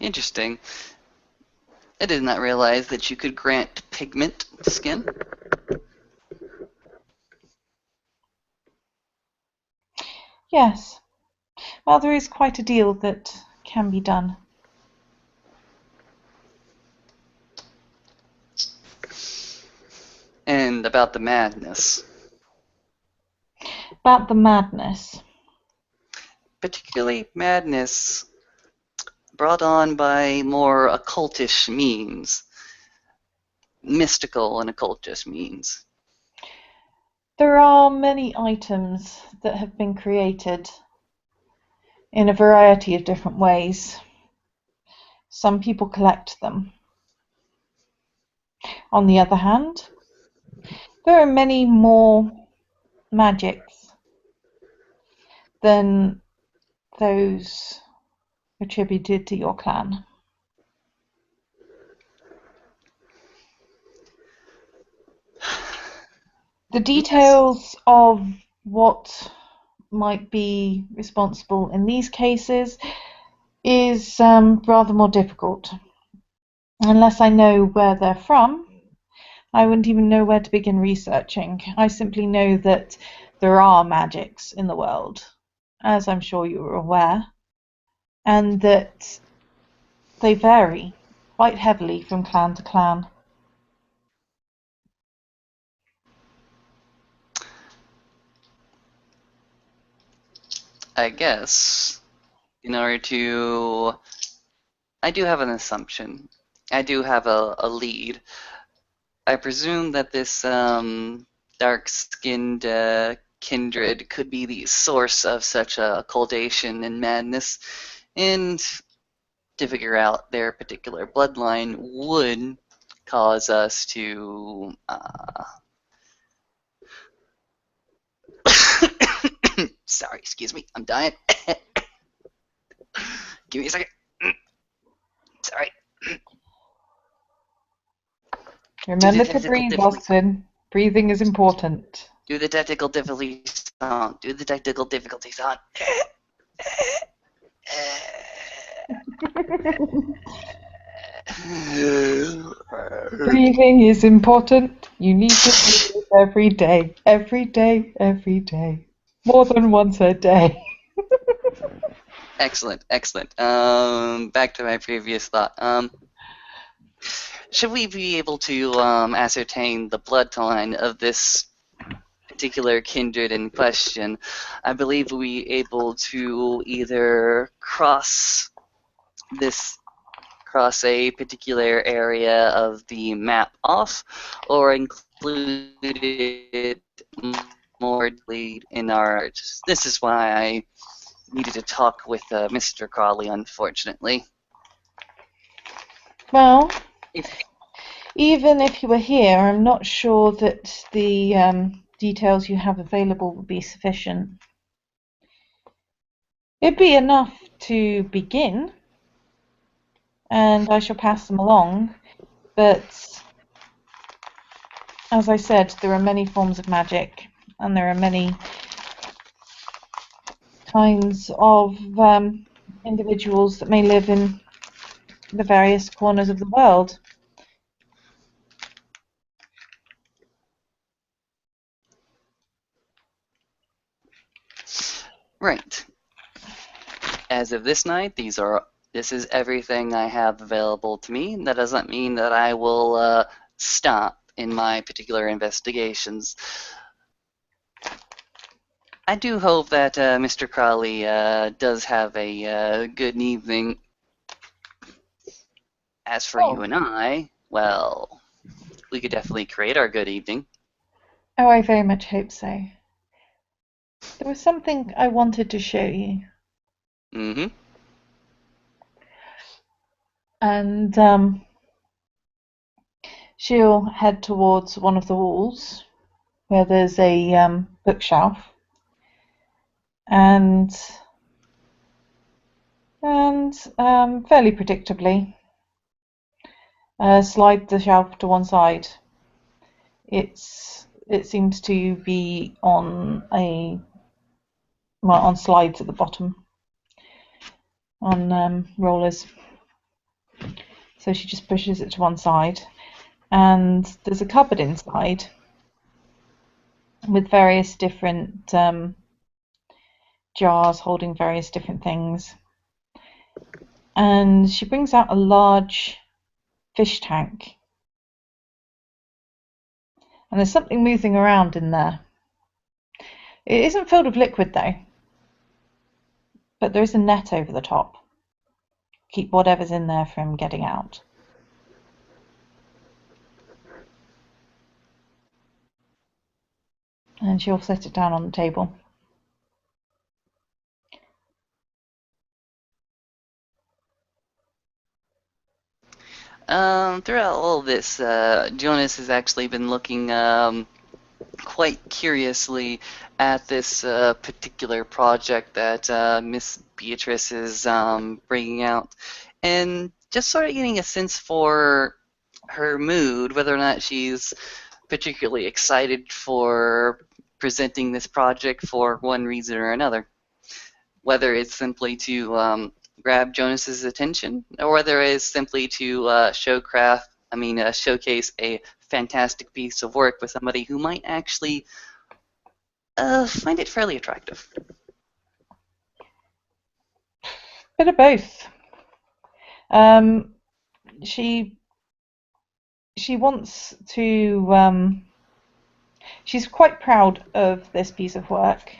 Interesting. I did not realize that you could grant pigment to skin. Yes, well, there is quite a deal that can be done. And about the madness. About the madness. Particularly madness brought on by more occultish means. Mystical and occultish means. There are many items that have been created in a variety of different ways. Some people collect them. On the other hand, there are many more magics than those attributed to your clan. The details of what might be responsible in these cases is rather more difficult. Unless I know where they're from, I wouldn't even know where to begin researching. I simply know that there are magics in the world, as I'm sure you are aware, and that they vary quite heavily from clan to clan. I guess in order to, I do have an assumption. I do have a lead. I presume that this dark-skinned kindred could be the source of such occultation and madness, and to figure out their particular bloodline would cause us to sorry, excuse me, I'm dying. Give me a second. Sorry. Remember to breathe, Austin. Breathing is important. Do the technical difficulty song. Do the technical difficulty song. Breathing is important. You need to breathe every day, every day, every day. More than once a day. Excellent, excellent. Back to my previous thought. Should we be able to ascertain the bloodline of this particular kindred in question, I believe we able to either cross a particular area of the map off, or include it more deeply in our. This is why I needed to talk with Mr. Crawley, unfortunately. Well, If even if you were here, I'm not sure that the details you have available would be sufficient. It'd be enough to begin, and I shall pass them along, but as I said, there are many forms of magic, and there are many kinds of individuals that may live in the various corners of the world. right. As of this night, this is everything I have available to me. That doesn't mean that I will stop in my particular investigations. I do hope that Mr. Crowley does have a good evening. As for you and I, well, we could definitely create our good evening. Oh, I very much hope so. There was something I wanted to show you. Mm-hmm. And she'll head towards one of the walls where there's a bookshelf, and fairly predictably slide the shelf to one side. It seems to be on on slides at the bottom, on rollers. So she just pushes it to one side, and there's a cupboard inside with various different jars holding various different things. And she brings out a large fish tank. And there's something moving around in there. It isn't filled with liquid though, but there is a net over the top. Keep whatever's in there from getting out. And she'll set it down on the table. Throughout all this, Jonas has actually been looking quite curiously at this particular project that Miss Beatrice is bringing out, and just sort of getting a sense for her mood, whether or not she's particularly excited for presenting this project for one reason or another. Whether it's simply to grab Jonas's attention, or whether it's simply to showcase a fantastic piece of work with somebody who might actually find it fairly attractive. Bit of both. Um, she she wants to. She's quite proud of this piece of work,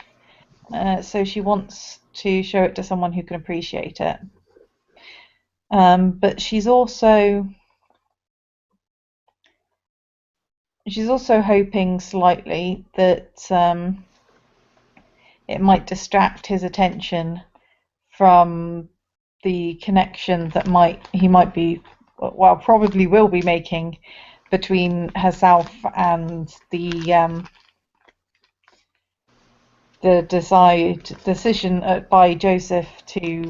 so she wants to show it to someone who can appreciate it. But she's also hoping slightly that it might distract his attention from the connection that he might be, well, probably will be making between herself and the decision by Joseph to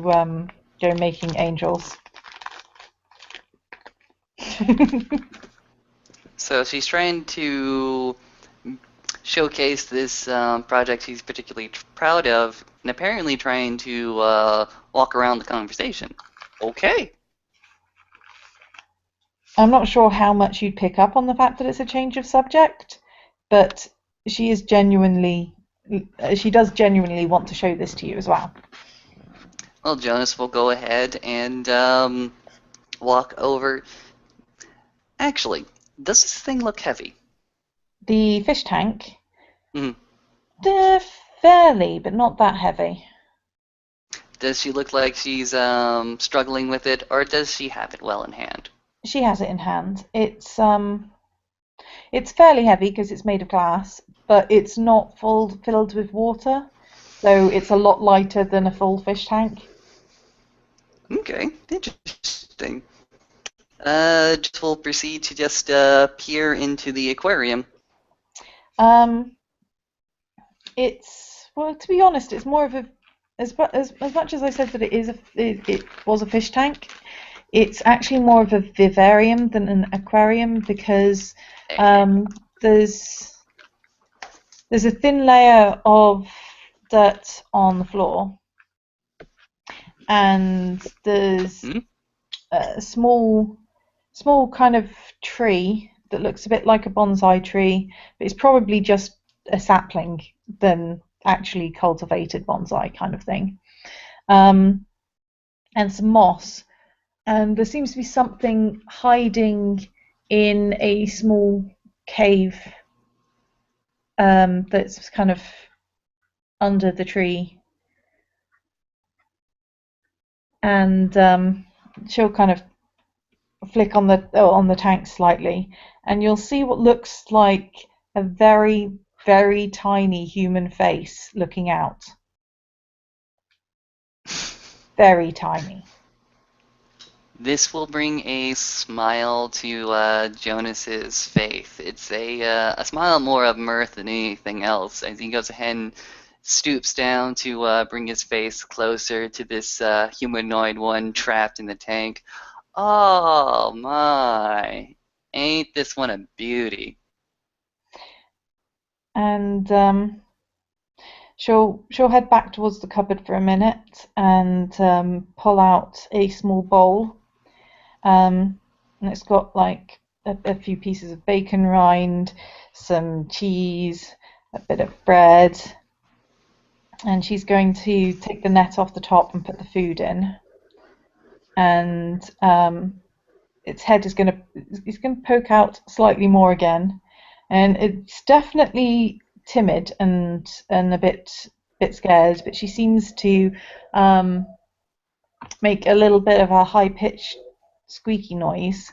go making angels. So she's trying to showcase this project she's particularly proud of, and apparently trying to walk around the conversation. Okay. I'm not sure how much you'd pick up on the fact that it's a change of subject, but she does genuinely want to show this to you as well. Well, Jonas will go ahead and walk over. Actually, does this thing look heavy? The fish tank, Mm. fairly, but not that heavy. Does she look like she's struggling with it, or does she have it well in hand? She has it in hand. It's fairly heavy because it's made of glass, but it's not filled with water, so it's a lot lighter than a full fish tank. Okay, interesting. Just will proceed to just peer into the aquarium. It's, well, to be honest, it's more of a, as much as I said that it was a fish tank, it's actually more of a vivarium than an aquarium because there's a thin layer of dirt on the floor, and there's a small kind of tree that looks a bit like a bonsai tree, but it's probably just a sapling than actually cultivated bonsai kind of thing. And some moss, and there seems to be something hiding in a small cave that's kind of under the tree. And she'll kind of flick on the tank slightly, and you'll see what looks like a very, very tiny human face looking out. Very tiny. This will bring a smile to Jonas's face. It's a smile more of mirth than anything else, as he goes ahead and stoops down to bring his face closer to this humanoid one trapped in the tank. Oh my, ain't this one a beauty? And she'll head back towards the cupboard for a minute and pull out a small bowl. And it's got like a few pieces of bacon rind, some cheese, a bit of bread, and she's going to take the net off the top and put the food in. And its head is going to poke out slightly more again, and it's definitely timid and a bit scared, but she seems to make a little bit of a high-pitched squeaky noise,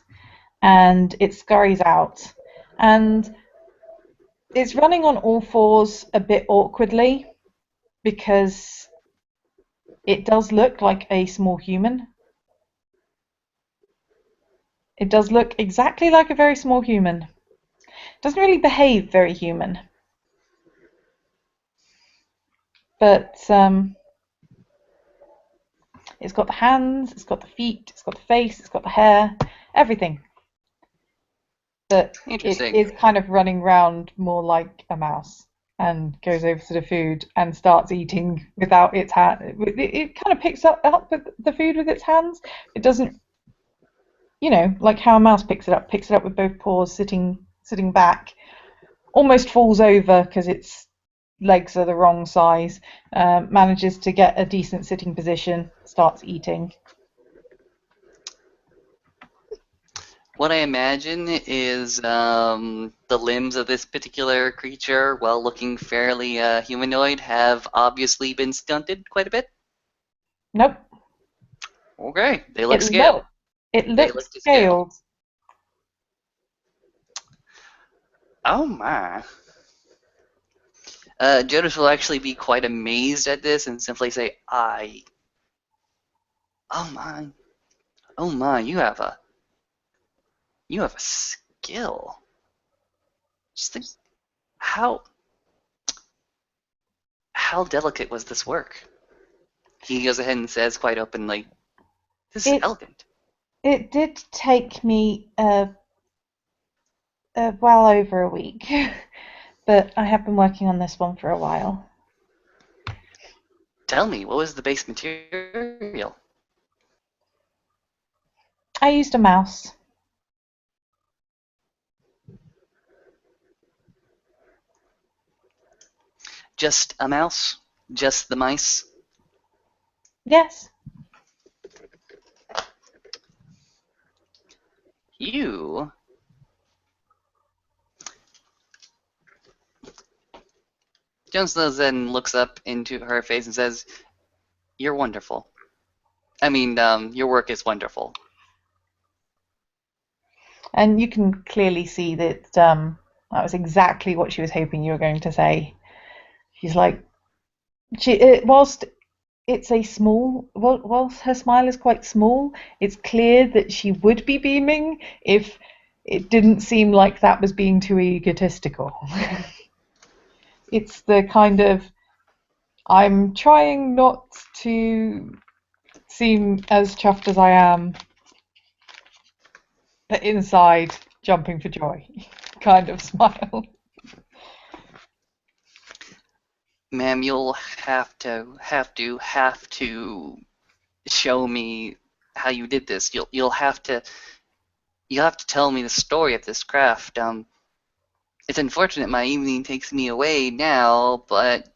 and it scurries out, and it's running on all fours a bit awkwardly because it does look like a small human. It does look exactly like a very small human. It doesn't really behave very human. But it's got the hands, it's got the feet, it's got the face, it's got the hair, everything. But it is kind of running around more like a mouse, and goes over to the food and starts eating without its hand. It kind of picks up the food with its hands. It doesn't, like how a mouse picks it up with both paws, sitting sitting back, almost falls over because its legs are the wrong size, manages to get a decent sitting position, starts eating. What I imagine is the limbs of this particular creature, while looking fairly humanoid, have obviously been stunted quite a bit. Nope. Okay, they It look scaled. look it They looks look to scale. scaled. Oh my. Jonas will actually be quite amazed at this and simply say, oh my, oh my, you have a skill. Just think, how, how delicate was this work? He goes ahead and says quite openly, this is It elegant. it did take me well over a week, but I have been working on this one for a while. Tell me, what was the base material? I used a mouse. Just a mouse? Just the mice? Yes. You? Jonas then looks up into her face and says, you're wonderful. I mean, your work is wonderful. And you can clearly see that that was exactly what she was hoping you were going to say. She's like, whilst it's a small, whilst her smile is quite small, it's clear that she would be beaming if it didn't seem like that was being too egotistical. It's the kind of, I'm trying not to seem as chuffed as I am, but inside jumping for joy kind of smile. Ma'am, you'll have to show me how you did this. You'll have to tell me the story of this craft. It's unfortunate my evening takes me away now, but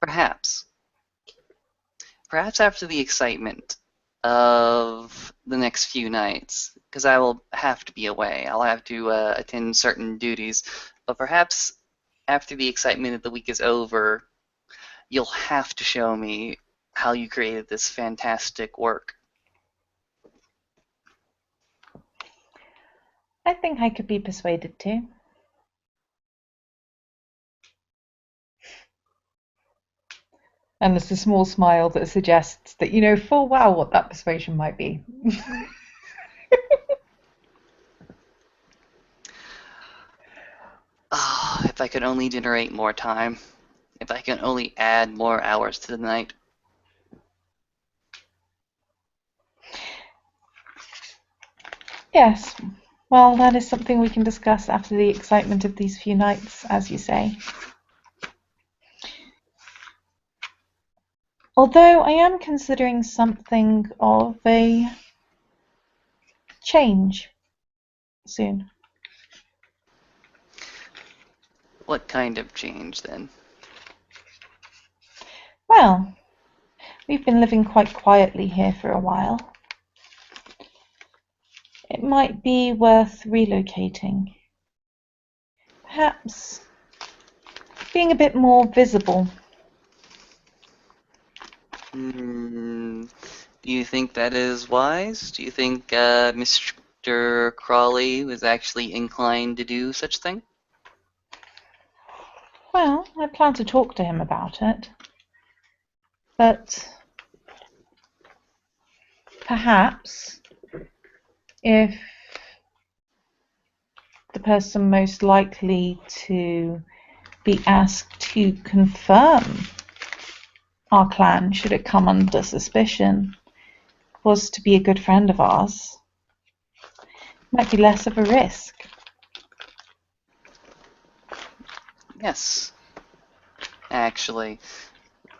perhaps, perhaps after the excitement of the next few nights, because I will have to be away. I'll have to attend certain duties, but perhaps after the excitement of the week is over, you'll have to show me how you created this fantastic work. I think I could be persuaded to. And there's a small smile that suggests that you know full well what that persuasion might be. Ah, if I could only generate more time. If I can only add more hours to the night. Yes, well, that is something we can discuss after the excitement of these few nights, as you say. Although I am considering something of a change soon. What kind of change then? Well, we've been living quite quietly here for a while. It might be worth relocating. Perhaps being a bit more visible. Do you think that is wise? Do you think Mr. Crawley was actually inclined to do such a thing? Well, I plan to talk to him about it. But perhaps if the person most likely to be asked to confirm our clan, should it come under suspicion, was to be a good friend of ours, might be less of a risk. Yes, actually.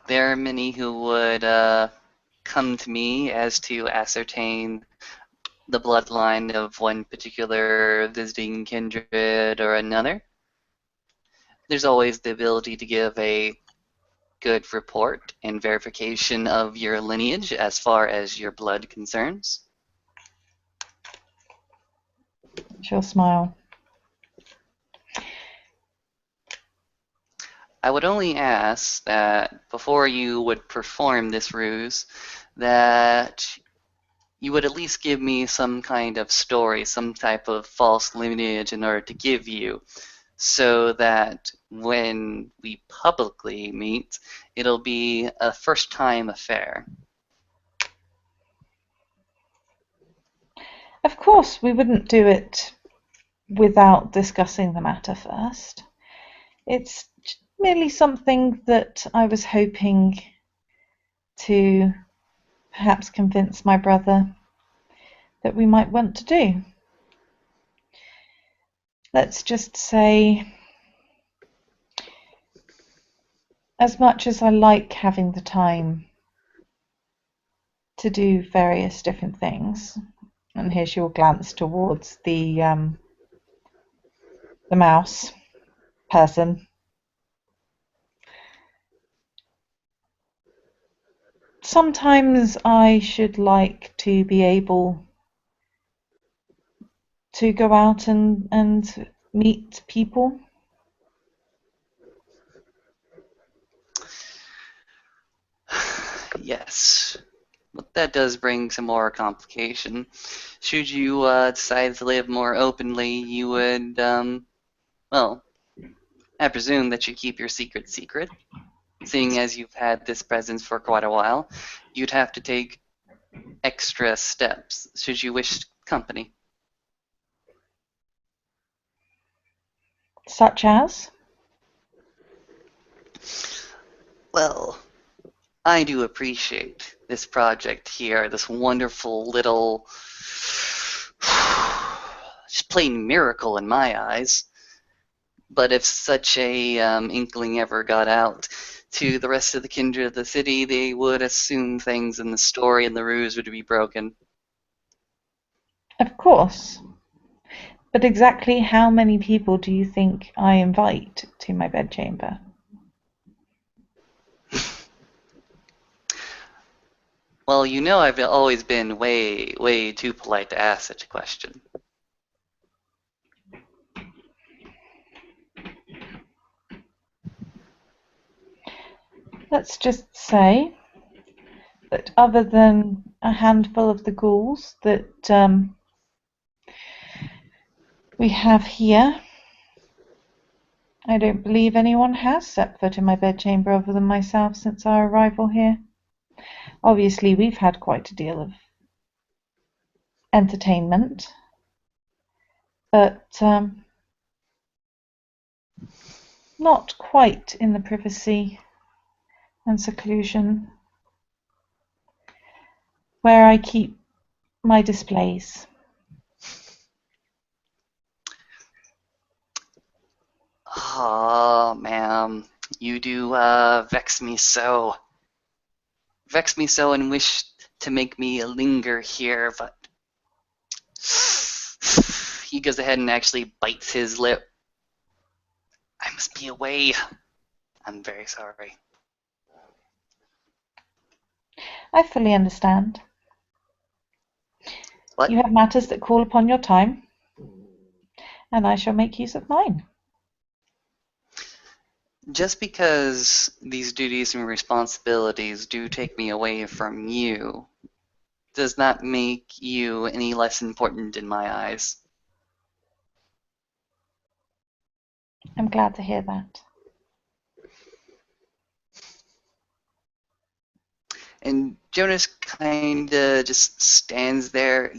There are many who would come to me as to ascertain the bloodline of one particular visiting kindred or another. There's always the ability to give a good report and verification of your lineage as far as your blood concerns. She'll smile. I would only ask that before you would perform this ruse, that you would at least give me some kind of story, some type of false lineage in order to give you, so that when we publicly meet, it'll be a first-time affair. Of course, we wouldn't do it without discussing the matter first. It's merely something that I was hoping to perhaps convince my brother that we might want to do. Let's just say, as much as I like having the time to do various different things, and here she'll glance towards the mouse person. Sometimes I should like to be able to go out and meet people. Yes, but that does bring some more complication. Should you decide to live more openly, you would, well, I presume that you keep your secret secret. Seeing as you've had this presence for quite a while, you'd have to take extra steps should you wish company. Such as? Well, I do appreciate this project here, this wonderful little just plain miracle in my eyes. But if such a inkling ever got out to the rest of the kindred of the city, they would assume things in the story and the ruse would be broken. Of course. But exactly how many people do you think I invite to my bedchamber? Well, you know I've always been way, way too polite to ask such a question. Let's just say that other than a handful of the ghouls that we have here, I don't believe anyone has set foot in my bedchamber other than myself since our arrival here. Obviously, we've had quite a deal of entertainment, but not quite in the privacy and seclusion where I keep my displays. Oh, ma'am, you do vex me so. Vex me so and wish to make me linger here, but he goes ahead and actually bites his lip. I must be away. I'm very sorry. I fully understand. What? You have matters that call upon your time, and I shall make use of mine. Just because these duties and responsibilities do take me away from you does not make you any less important in my eyes. I'm glad to hear that. And Jonas kinda just stands there.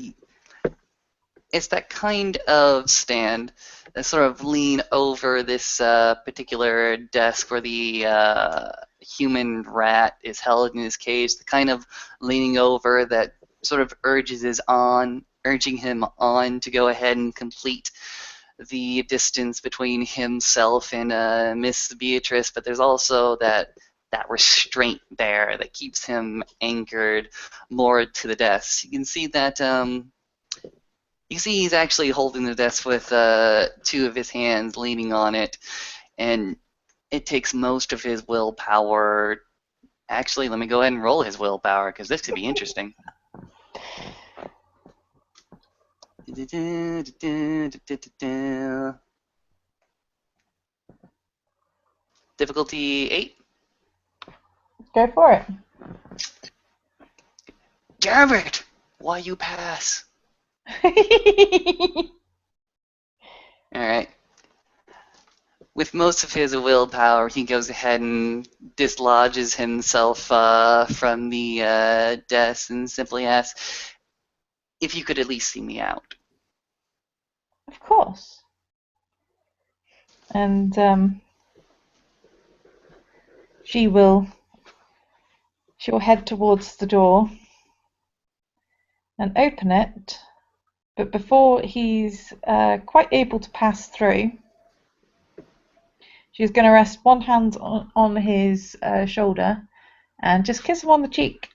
It's that kind of stand that sort of lean over this particular desk where the human rat is held in his cage, the kind of leaning over that sort of urging him on to go ahead and complete the distance between himself and Miss Beatrice, but there's also that restraint there that keeps him anchored more to the desk. You can see that You see, he's actually holding the desk with two of his hands leaning on it, and it takes most of his willpower. Actually, let me go ahead and roll his willpower because this could be interesting. Difficulty 8. Go for it. Damn it! Why you pass? Alright. With most of his willpower, he goes ahead and dislodges himself from the desk and simply asks, if you could at least see me out. Of course. And she'll head towards the door and open it, but before he's quite able to pass through, she's going to rest one hand on his shoulder and just kiss him on the cheek.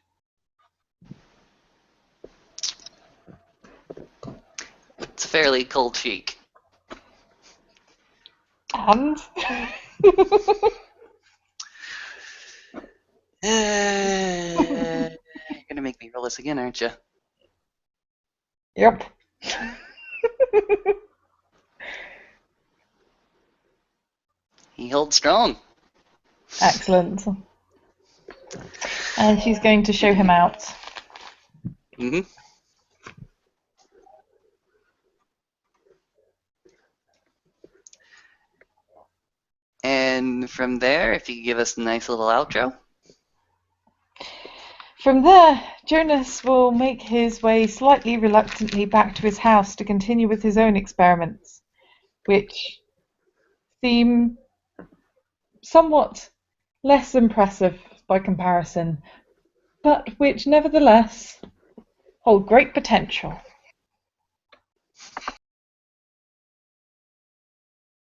It's a fairly cold cheek. And You're gonna make me roll this again, aren't you? yep. He holds strong. Excellent. And she's going to show him out. Mm-hmm. And from there, if you could give us a nice little outro. From there, Jonas will make his way slightly reluctantly back to his house to continue with his own experiments, which seem somewhat less impressive by comparison, but which nevertheless hold great potential.